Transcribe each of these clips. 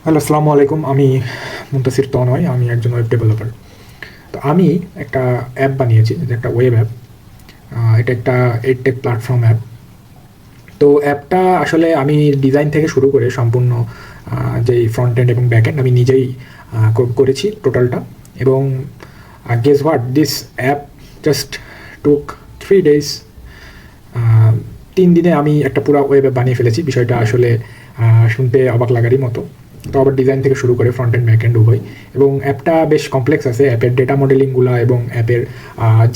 Hello, আসসালামু আলাইকুম। আমি মুনতাসির তনয়। আমি একজন ওয়েব ডেভেলপার। তো আমি একটা অ্যাপ বানিয়েছি, যে একটা ওয়েব অ্যাপ। এটা একটা এডটেক প্ল্যাটফর্ম অ্যাপ। তো অ্যাপটা আসলে আমি ডিজাইন থেকে শুরু করে সম্পূর্ণ যেই ফ্রন্ট এন্ড এবং ব্যাক এন্ড আমি নিজেই করেছি টোটালটা। এবং guess what, this app just took 3 days। 3 দিনে আমি একটা পুরো ওয়েব অ্যাপ বানিয়ে ফেলেছি। বিষয়টা আসলে শুনতে অবাক লাগারই মতো। তো আবার ডিজাইন থেকে শুরু করে ফ্রন্ট এন্ড ব্যাক এন্ড উভয়। এবং অ্যাপটা বেশ কমপ্লেক্স আছে। অ্যাপের ডেটা মডেলিংগুলো এবং অ্যাপের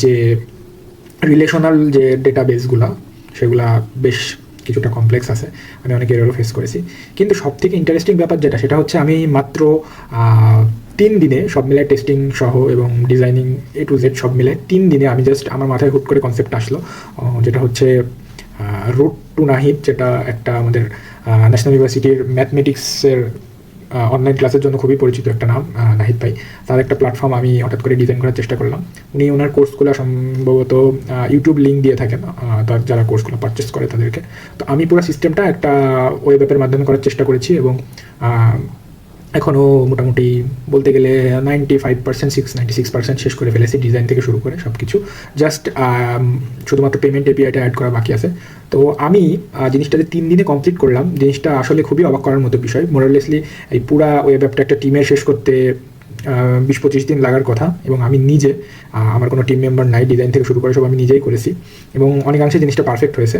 যে রিলেশনাল যে ডেটাবেসগুলো, সেগুলা বেশ কিছুটা কমপ্লেক্স আছে। আমি অনেক এররও ফেস করেছি। কিন্তু সবথেকে ইন্টারেস্টিং ব্যাপার যেটা, সেটা হচ্ছে আমি মাত্র 3 দিনে সব মিলে টেস্টিং সহ এবং ডিজাইনিং A to Z সব মিলে 3 দিনে আমি জাস্ট আমার মাথায় হুট করে কনসেপ্ট আসলো, যেটা হচ্ছে রুট টু নাহিদ, যেটা একটা আমাদের ন্যাশনাল ইউনিভার্সিটির ম্যাথমেটিক্সের অনলাইন ক্লাসের জন্য খুবই পরিচিত একটা নাম, নাহিদ ভাই। তার একটা প্ল্যাটফর্ম আমি হঠাৎ করে ডিজাইন করার চেষ্টা করলাম। উনি ওনার কোর্সগুলো সম্ভবত ইউটিউব লিঙ্ক দিয়ে থাকেন তার যারা কোর্সগুলো পারচেস করে তাদেরকে। তো আমি পুরো সিস্টেমটা একটা ওয়েব অ্যাপের মাধ্যমে করার চেষ্টা করেছি এবং এখনও মোটামুটি বলতে গেলে 96% শেষ করে ফেলেছি, ডিজাইন থেকে শুরু করে সব কিছু। জাস্ট শুধুমাত্র পেমেন্ট এপিআইটা অ্যাড করা বাকি আছে। তো আমি জিনিসটা যে 3 দিনে কমপ্লিট করলাম, জিনিসটা আসলে খুবই অবাক করার মতো বিষয়। মোরালেসলি এই পুরা ওয়েব অ্যাপটা একটা টিমের শেষ করতে 20-25 দিন লাগার কথা, এবং আমি নিজে, আমার কোনো টিম মেম্বার নাই, ডিজাইন থেকে শুরু করে সব আমি নিজেই করেছি। এবং অনেকাংশে জিনিসটা পারফেক্ট হয়েছে।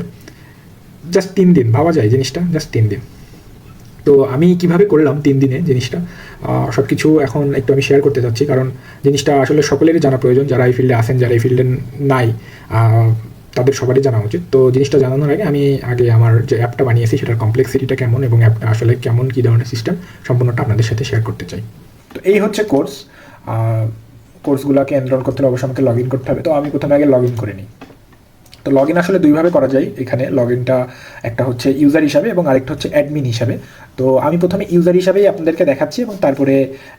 জাস্ট 3 দিন, ভাবা যায় জিনিসটা, জাস্ট 3 দিন। তো আমি কিভাবে করলাম 3 দিনে জিনিসটা, সব কিছু এখন একটু আমি শেয়ার করতে চাচ্ছি, কারণ জিনিসটা আসলে সকলেরই জানা প্রয়োজন। যারা এই ফিল্ডে আছেন, যারা এই ফিল্ডে নাই, তাদের সবারই জানা উচিত। তো জিনিসটা জানানোর আগে আমি আমার যে অ্যাপটা বানিয়েছি সেটার কমপ্লেক্সিটিটা কেমন এবং অ্যাপটা আসলে কেমন, কী ধরনের সিস্টেম, সম্পূর্ণটা আপনাদের সাথে শেয়ার করতে চাই। তো এই হচ্ছে কোর্স। কোর্সগুলোকে এনরোল করতে হলে অবশ্যই আমাকে লগ ইন করতে হবে। তো আমি প্রথমে আগে লগ ইন করে নিই। তো লগ ইন আসলে দুইভাবে করা যায় এখানে। লগ ইনটা একটা হচ্ছে ইউজার হিসাবে এবং আরেকটা হচ্ছে অ্যাডমিন হিসাবে। তো আমি প্রথমে ইউজার হিসাবেই আপনাদেরকে দেখাচ্ছি এবং তারপরে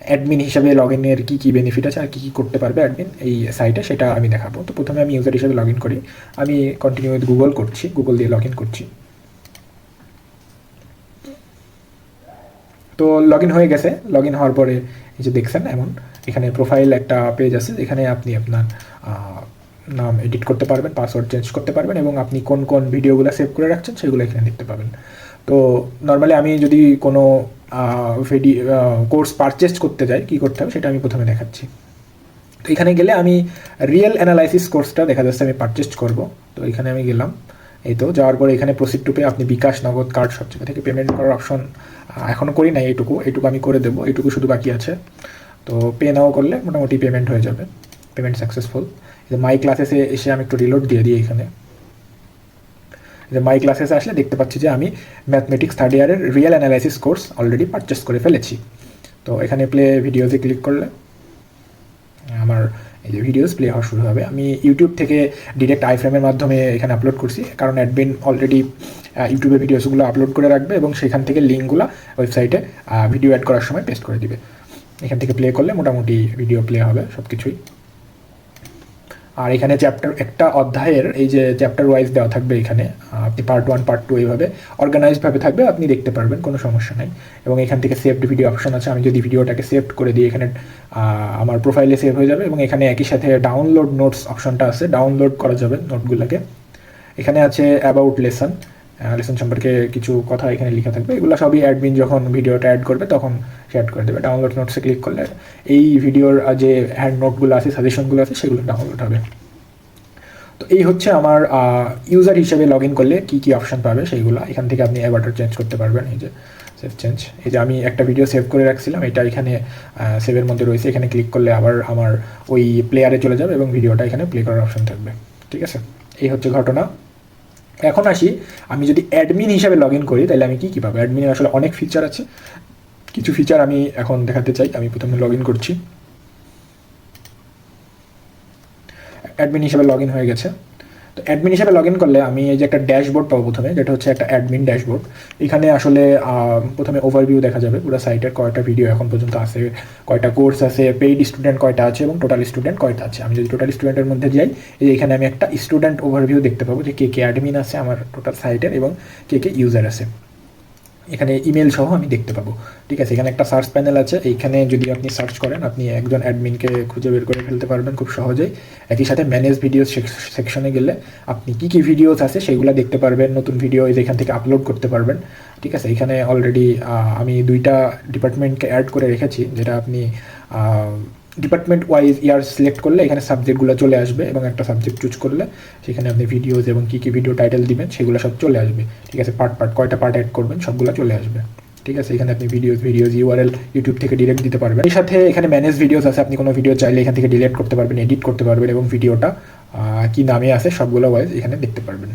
অ্যাডমিন হিসাবে লগ ইনের কী কী বেনিফিট আছে আর কী কী করতে পারবে অ্যাডমিন এই সাইটে, সেটা আমি দেখাবো। তো প্রথমে আমি ইউজার হিসাবে লগ ইন করি। আমি কন্টিনিউ উইথ গুগল করছি, গুগল দিয়ে লগ ইন করছি। তো লগ ইন হয়ে গেছে। লগ ইন হওয়ার পরে এই যে দেখছেন এমন, এখানে প্রোফাইল একটা পেজ আছে, এখানে আপনি আপনার নাম এডিট করতে পারবেন, পাসওয়ার্ড চেঞ্জ করতে পারবেন এবং আপনি কোন কোন ভিডিওগুলো সেভ করে রাখছেন সেগুলো এখানে দেখতে পাবেন। তো নর্মালি আমি যদি কোনো কোর্স পারচেস করতে যাই, কী করতে হবে সেটা আমি প্রথমে দেখাচ্ছি। তো এখানে গেলে আমি রিয়েল অ্যানালাইসিস কোর্সটা দেখা যাচ্ছে আমি পারচেস করব। তো এখানে আমি গেলাম। এই তো যাওয়ার পরে এখানে প্রসিড টু পে, আপনি বিকাশ, নগদ, কার্ড সব জায়গা থেকে পেমেন্ট করার অপশন এখনও করি নাই। এইটুকু আমি করে দেবো, এইটুকু শুধু বাকি আছে। তো পে নাও করলে মোটামুটি পেমেন্ট হয়ে যাবে, পেমেন্ট সাকসেসফুল। যে মাই ক্লাসেসে এসে আমি একটু রিলোড দিয়ে দিই। এখানে যে মাই ক্লাসেসে আসলে দেখতে পাচ্ছি যে আমি ম্যাথমেটিক্স থার্ড ইয়ারের real analysis course already purchase করে ফেলেছি। তো এখানে প্লে ভিডিওতে ক্লিক করলে আমার এই যে ভিডিওস প্লে হওয়া শুরু হবে। আমি ইউটিউব থেকে ডিরেক্ট আইফ্রেমের মাধ্যমে এখানে আপলোড করছি, কারণ অ্যাডমিন অলরেডি ইউটিউবে ভিডিওসগুলো আপলোড করে রাখবে এবং সেখান থেকে লিঙ্কগুলো ওয়েবসাইটে ভিডিও অ্যাড করার সময় পেস্ট করে দিবে। এখান থেকে প্লে করলে মোটামুটি ভিডিও প্লে হবে সব কিছুই। আর এখানে চ্যাপ্টার, একটা অধ্যায়ের এই যে চ্যাপ্টার ওয়াইজ দেওয়া থাকবে এখানে, আপনি পার্ট 1 পার্ট 2 এইভাবে অর্গানাইজডভাবে থাকবে, আপনি দেখতে পারবেন, কোনো সমস্যা নাই। এবং এখান থেকে সেভড ভিডিও অপশন আছে। আমি যদি ভিডিওটাকে সেভড করে দিই এখানে আমার প্রোফাইলে সেভ হয়ে যাবে এবং এখানে একই সাথে ডাউনলোড নোটস অপশনটা আছে, ডাউনলোড করা যাবে নোটগুলোকে। এখানে আছে অ্যাবাউট লেসন সম্পর্কে কিছু কথা এখানে লেখা থাকবে। এগুলো সবই অ্যাডমিন যখন ভিডিওটা অ্যাড করবে তখন সে অ্যাড করে দেবে। ডাউনলোড নোটসে ক্লিক করলে এই ভিডিওর যে হ্যান্ড নোটগুলো আছে, সাজেশনগুলো আছে, সেগুলো ডাউনলোড হবে। তো এই হচ্ছে আমার ইউজার হিসেবে লগ ইন করলে কী কী অপশান পাবে সেইগুলো। এখান থেকে আপনি অ্যাভাটার চেঞ্জ করতে পারবেন। এই যে সেভ চেঞ্জ, এই যে আমি একটা ভিডিও সেভ করে রাখছিলাম, এটা এখানে সেভের মধ্যে রয়েছে। এখানে ক্লিক করলে আবার আমার ওই প্লেয়ারে চলে যাবে এবং ভিডিওটা এখানে প্লে করার অপশান থাকবে। ঠিক আছে, এই হচ্ছে ঘটনা। এখন আসি, আমি যদি অ্যাডমিন হিসাবে লগ ইন করি তাহলে আমি কী পাবো। অ্যাডমিনের আসলে অনেক ফিচার আছে, কিছু ফিচার আমি এখন দেখাতে চাই। আমি প্রথমে লগ ইন করছি। অ্যাডমিন হিসাবে লগ ইন হয়ে গেছে। তো অ্যাডমিন হিসাবে লগ ইন করলে আমি এই যে একটা ড্যাশবোর্ড পাবো প্রথমে, যেটা হচ্ছে একটা অ্যাডমিন ড্যাশবোর্ড। এখানে আসলে প্রথমে ওভারভিউ দেখা যাবে পুরো সাইটের, কয়টা ভিডিও এখন পর্যন্ত আছে, কয়টা কোর্স আছে, পেইড স্টুডেন্ট কয়টা আছে এবং টোটাল স্টুডেন্ট কয়টা আছে। আমি যদি টোটাল স্টুডেন্টের মধ্যে যাই, এই এখানে আমি একটা স্টুডেন্ট ওভারভিউ দেখতে পাবো যে কে কে অ্যাডমিন আছে আমার টোটাল সাইটের এবং কে কে ইউজার আছে। এখানে ইমেল সহ আমি দেখতে পাবো। ঠিক আছে, এখানে একটা সার্চ প্যানেল আছে, এইখানে যদি আপনি সার্চ করেন আপনি একজন অ্যাডমিনকে খুঁজে বের করে ফেলতে পারবেন খুব সহজেই। একই সাথে ম্যানেজ ভিডিওস সেকশনে গেলে আপনি কী কী ভিডিওস আছে সেগুলো দেখতে পারবেন, নতুন ভিডিও এখান থেকে আপলোড করতে পারবেন। ঠিক আছে, এখানে অলরেডি আমি 2টা ডিপার্টমেন্টকে অ্যাড করে রেখেছি, যেটা আপনি ডিপার্টমেন্ট ওয়াইজ ইয়ার সিলেক্ট করলে এখানে সাবজেক্টগুলো চলে আসবে এবং একটা সাবজেক্ট চুজ করলে সেখানে আপনি ভিডিওস এবং কী কী ভিডিও টাইটেল দিবেন সেগুলো সব চলে আসবে। ঠিক আছে, পার্ট কয়টা পার্ট অ্যাড করবেন সবগুলো চলে আসবে। ঠিক আছে, এখানে আপনি ভিডিওস ইউআরএল ইউটিউব থেকে ডিরেক্ট দিতে পারবেন। এর সাথে এখানে ম্যানেজ ভিডিওস আছে, আপনি কোনো ভিডিও চাইলে এখান থেকে ডিলিট করতে পারবেন, এডিট করতে পারবেন এবং ভিডিওটা কী নামে আছে সবগুলো ওয়াইজ এখানে দেখতে পারবেন।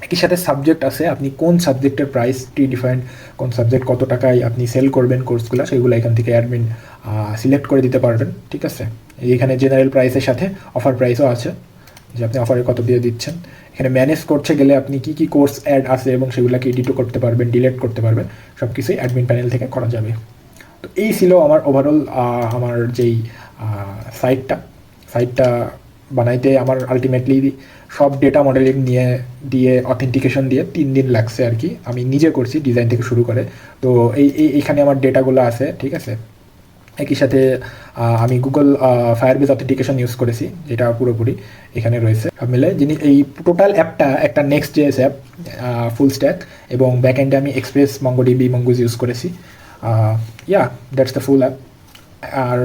একই সাথে সাবজেক্ট আছে, আপনি কোন সাবজেক্টের প্রাইস ডিফারেন্ট, কোন সাবজেক্ট কত টাকায় আপনি সেল করবেন কোর্সগুলো সেগুলো এখান থেকে অ্যাডমিন সিলেক্ট করে দিতে পারবেন। ঠিক আছে, এখানে জেনারেল প্রাইসের সাথে অফার প্রাইসও আছে, যে আপনি অফারে কত দিয়ে দিচ্ছেন। এখানে ম্যানেজ করতে গেলে আপনি কী কী কোর্স অ্যাড আছে এবং সেগুলোকে এডিটও করতে পারবেন, ডিলিট করতে পারবেন, সব কিছুই অ্যাডমিন প্যানেল থেকে করা যাবে। তো এই ছিল আমার ওভারঅল আমার যেই সাইটটা বানাইতে আমার আলটিমেটলি সব ডেটা মডেলিং দিয়ে অথেন্টিকেশন দিয়ে 3 দিন লাগছে আর কি। আমি নিজে করছি ডিজাইন থেকে শুরু করে। তো এইখানে আমার ডেটাগুলো আছে। ঠিক আছে, একই সাথে আমি গুগল ফায়ারবেস অথেন্টিকেশন ইউজ করেছি, যেটা পুরোপুরি এখানে রয়েছে সব মিলে। এই টোটাল অ্যাপটা একটা next JS app, full stack, এবং ব্যাক এন্ডে আমি এক্সপ্রেস মঙ্গোডিবি মঙ্গুজ ইউজ করেছি। That's the full app. আর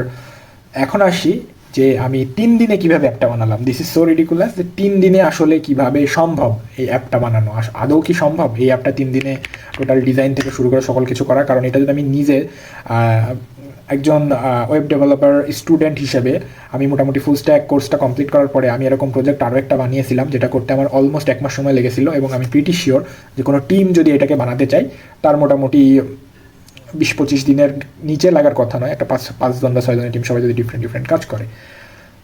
এখন আসি যে আমি 3 দিনে কীভাবে অ্যাপটা বানালাম। দিস ইজ সো রিডিকুলাস যে 3 দিনে আসলে কিভাবে সম্ভব এই অ্যাপটা বানানো, আদৌ কি সম্ভব এই অ্যাপটা 3 দিনে টোটাল ডিজাইন থেকে শুরু করে সকল কিছু করা। কারণ এটা যদি আমি নিজে একজন ওয়েব ডেভেলপার স্টুডেন্ট হিসেবে আমি মোটামুটি ফুল স্ট্যাক কোর্সটা কমপ্লিট করার পরে আমি এরকম প্রজেক্ট আরও একটা বানিয়েছিলাম, যেটা করতে আমার অলমোস্ট 1 মাস সময় লেগেছিল। এবং আমি প্রিটি শিওর যে কোনো টিম যদি এটাকে বানাতে চাই তার মোটামুটি 20-25 দিনের নিচে লাগার কথা নয়, একটা 5 জন বা 6 জনের টিম সবাই যদি ডিফারেন্ট কাজ করে।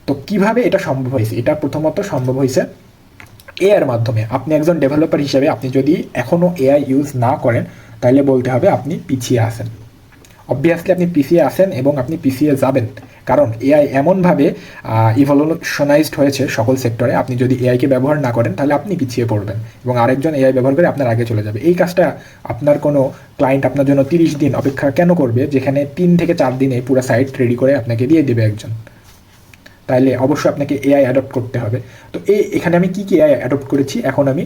তো কিভাবে এটা সম্ভব হয়েছে? এটা প্রথমত সম্ভব হয়েছে এআইয়ের মাধ্যমে। আপনি একজন ডেভেলপার হিসেবে আপনি যদি এখনও এআই ইউজ না করেন তাহলে বলতে হবে আপনি পিছিয়ে আছেন। অবভিয়াসলি আপনি পিছিয়ে আছেন এবং আপনি পিছিয়ে যাবেন, কারণ এআই এমনভাবে ইভলিউশনাইজড হয়েছে সকল সেক্টরে। আপনি যদি এআইকে ব্যবহার না করেন তাহলে আপনি পিছিয়ে পড়বেন এবং আরেকজন এআই ব্যবহার করে আপনার আগে চলে যাবে। এই কাজটা আপনার কোনো ক্লায়েন্ট আপনার জন্য 30 দিন অপেক্ষা কেন করবে, যেখানে 3 থেকে 4 দিনে পুরো সাইট রেডি করে আপনাকে দিয়ে দেবে একজন? তাইলে অবশ্যই আপনাকে এআই অ্যাডপ্ট করতে হবে। তো এখানে আমি কী এআই অ্যাডপ্ট করেছি এখন আমি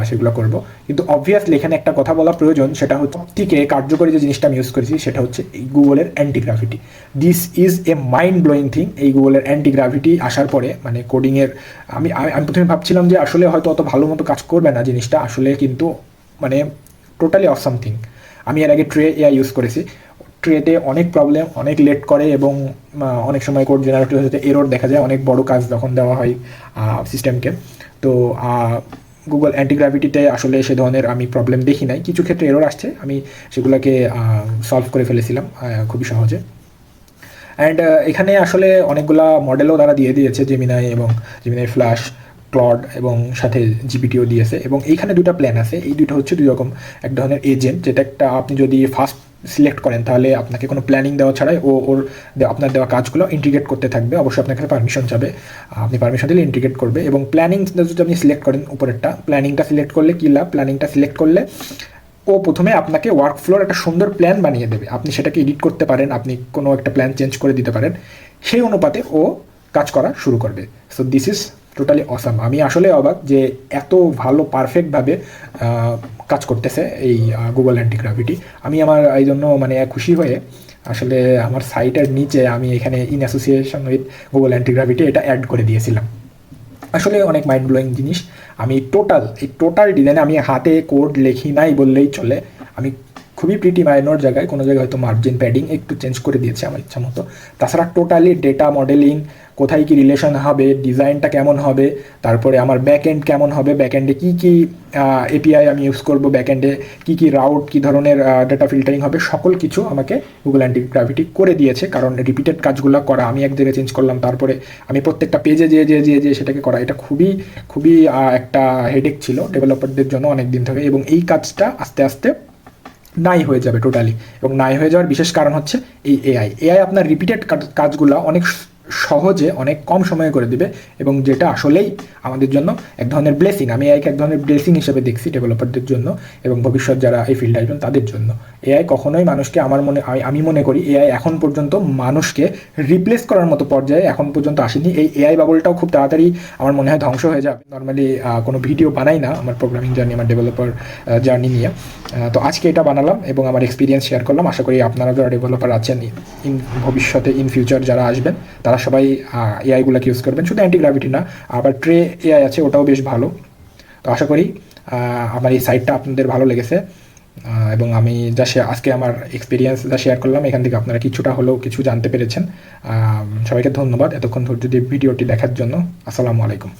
সেগুলো করব। কিন্তু অবভিয়াসলি এখানে একটা কথা বলা প্রয়োজন, সেটা হচ্ছে থেকে কার্যকরী যে জিনিসটা আমি ইউজ করেছি সেটা হচ্ছে গুগলের অ্যান্টিগ্রাভিটি। This is a mind blowing thing. এই গুগলের অ্যান্টিগ্রাভিটি আসার পরে মানে কোডিংয়ের আমি প্রথমে ভাবছিলাম যে আসলে হয়তো অত ভালো মতো কাজ করবে না জিনিসটা, আসলে কিন্তু মানে টোটালি অসাম থিং। আমি এর আগে ট্রে এআই ইউজ করেছি, ট্রেতে অনেক প্রবলেম, অনেক লেট করে এবং অনেক সময় কোড জেনারেটর হতে এরর দেখা যায় অনেক বড় কাজ যখন দেওয়া হয় সিস্টেমকে। তো গুগল অ্যান্টিগ্রাভিটিতে আসলে সে ধরনের আমি প্রবলেম দেখি নাই। কিছু ক্ষেত্রে এরর আসছে, আমি সেগুলোকে সলভ করে ফেলেছিলাম খুবই সহজে। অ্যান্ড এখানে আসলে অনেকগুলা মডেলও তারা দিয়ে দিয়েছে, জেমিনাই এবং জেমিনাই ফ্ল্যাশ, ক্লড এবং সাথে জিপিটিও দিয়েছে। এবং এইখানে 2টা প্ল্যান আছে, এই 2টা হচ্ছে 2 রকম। এক ধরনের এজেন্ট, যেটা একটা আপনি যদি ফার্স্ট সিলেক্ট করেন তাহলে আপনাকে কোনো প্ল্যানিং দেওয়া ছাড়াই ওর আপনার দেওয়া কাজগুলো ইন্টিগ্রেট করতে থাকবে। অবশ্যই আপনার কাছে পারমিশন চাবে, আপনি পারমিশন দিলে ইন্টিগ্রেট করবে। এবং প্ল্যানিং যদি আপনি সিলেক্ট করেন উপরেরটা, প্ল্যানিংটা সিলেক্ট করলে কী লাভ, প্ল্যানিংটা সিলেক্ট করলে ও প্রথমে আপনাকে ওয়ার্কফ্লোর একটা সুন্দর প্ল্যান বানিয়ে দেবে, আপনি সেটাকে এডিট করতে পারেন, আপনি কোনো একটা প্ল্যান চেঞ্জ করে দিতে পারেন, সেই অনুপাতে ও কাজ করা শুরু করবে। So this is totally awesome. আমি আসলে অবাক যে এত ভালো পারফেক্টভাবে কাজ করতেছে এই গুগল অ্যান্টিগ্রাভিটি। আমি আমার এই জন্য মানে খুশি হয়ে আসলে আমার সাইটের নিচে আমি এখানে ইন অ্যাসোসিয়েশন উইথ গুগল অ্যান্টিগ্রাভিটি এটা অ্যাড করে দিয়েছিলাম। আসলে অনেক মাইন্ড ব্লোয়িং জিনিস। আমি টোটাল ডিজাইনে আমি হাতে কোড লিখি নাই বললেই চলে। আমি খুবই প্রিটি মাইনর জায়গায় কোনো জায়গায় হয়তো মার্জিন প্যাডিং একটু চেঞ্জ করে দিয়েছি আমার ইচ্ছা মতো। তাছাড়া টোটালি ডেটা মডেলিং, কোথায় কি রিলেশন হবে, ডিজাইনটা কেমন হবে, তারপরে আমার ব্যাকএন্ড কেমন হবে, ব্যাকএন্ডে কী কী এপিআই আমি ইউজ করব, ব্যাকএন্ডে কী কী রাউট, কী ধরনের ডেটা ফিল্টারিং হবে, সকল কিছু আমাকে গুগল অ্যান্টিগ্রাভিটি করে দিয়েছে। কারণ রিপিটেড কাজগুলো করা, আমি এক জায়গায় চেঞ্জ করলাম তারপরে আমি প্রত্যেকটা পেজে যে সেটাকে করা, এটা খুবই একটা হেডেক ছিল ডেভেলপারদের জন্য অনেক দিন থেকে। এবং এই কাজটা আস্তে আস্তে নাই হয়ে যাবে টোটালি। এবং নাই হয়ে যাওয়ার বিশেষ কারণ হচ্ছে এই এআই আপনার রিপিটেড কাজগুলো অনেক সহজে অনেক কম সময়ে করে দিবে, এবং যেটা আসলেই আমাদের জন্য এক ধরনের ব্লেসিং। আমি এআইকে এক ধরনের ব্লেসিং হিসেবে দেখছি ডেভেলপারদের জন্য এবং ভবিষ্যৎ যারা এই ফিল্ডে আসবেন তাদের জন্য। এআই কখনোই মানুষকে, আমি মনে করি এআই এখন পর্যন্ত মানুষকে রিপ্লেস করার মতো পর্যায়ে এখন পর্যন্ত আসেনি। এই এআই বাবলটাও খুব তাড়াতাড়ি আমার মনে হয় ধ্বংস হয়ে যাবে। নর্মালি কোনো ভিডিও বানাই না আমার প্রোগ্রামিং জার্নি, আমার ডেভেলপার জার্নি নিয়ে। তো আজকে এটা বানালাম এবং আমার এক্সপিরিয়েন্স শেয়ার করলাম। আশা করি আপনারা যারা ডেভেলপার আছেন ভবিষ্যতে ইন ফিউচার যারা আসবেন তারা সবাই এআইগুলোকে ইউজ করবেন। শুধু অ্যান্টিগ্রাভিটি না, আবার ট্রে এআই আছে, ওটাও বেশ ভালো। তো আশা করি আমার এই সাইটটা আপনাদের ভালো লেগেছে, এবং আমি যা আজকে আমার এক্সপিরিয়েন্স যা শেয়ার করলাম এখান থেকে আপনারা কিছুটা হলেও কিছু জানতে পেরেছেন। সবাইকে ধন্যবাদ এতক্ষণ ধৈর্য দিয়ে ভিডিওটি দেখার জন্য। আসসালামু আলাইকুম।